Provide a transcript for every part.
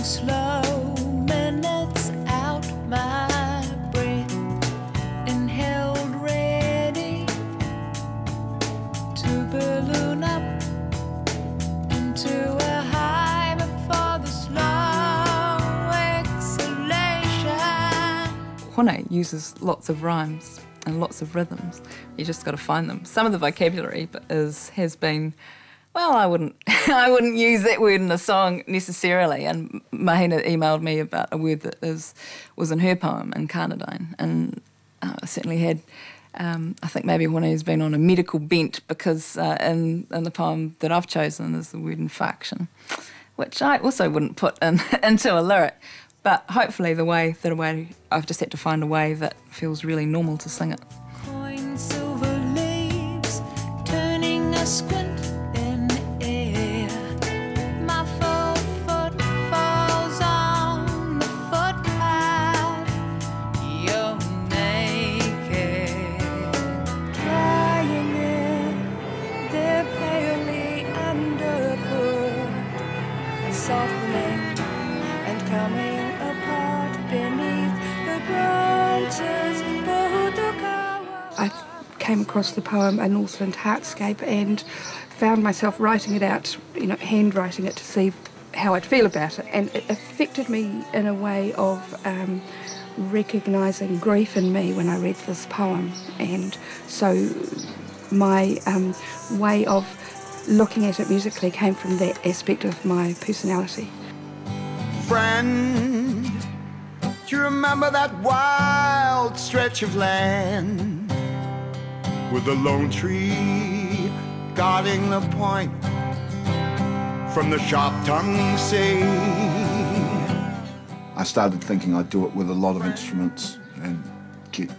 slow minutes out my breath, inhaled ready to balloon up into a high before the slow exhalation. Hone uses lots of rhymes and lots of rhythms. You just got to find them. Some of the vocabulary has been, well, I wouldn't use that word in a song necessarily. And Mahina emailed me about a word that was in her poem, Incarnadine, and I certainly had. I think maybe Hone's been on a medical bent because in the poem that I've chosen is the word infarction, which I also wouldn't put into a lyric. But hopefully I've just had to find a way that feels really normal to sing it. Coin silver leaves, turning a squint in air. My full foot falls on the footpath. You're naked, lying in their palely underfoot, softening and coming apart beneath the branches. I came across the poem A Northland Heartscape and found myself writing it out, handwriting it to see how I'd feel about it. And it affected me in a way of recognising grief in me when I read this poem. And so my way of looking at it musically came from that aspect of my personality. Friend, do you remember that wild stretch of land with the lone tree guarding the point from the sharp-tongued sea? I started thinking I'd do it with a lot of instruments and get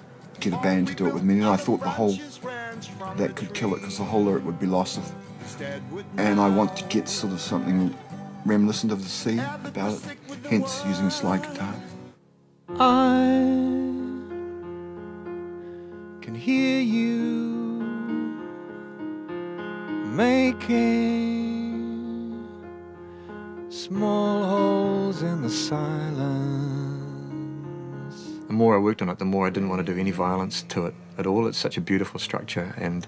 a band to do it with me, and I thought that could kill it because the whole lyric would be lost. And I want to get sort of something reminiscent of the sea about it, hence using a slide guitar. I can hear you making small holes in the silence. The more I worked on it, the more I didn't want to do any violence to it at all. It's such a beautiful structure, and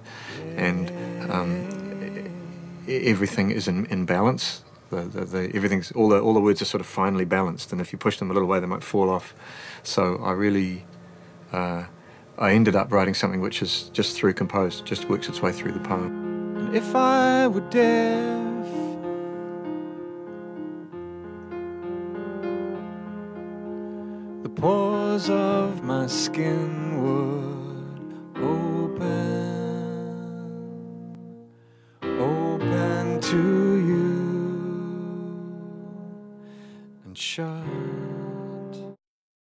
everything is in balance. Everything's all the words are sort of finely balanced, and if you push them a little way, they might fall off. So I really, I ended up writing something which is just through composed, just works its way through the poem. And if I were deaf, the pores of my skin would open to you and shut.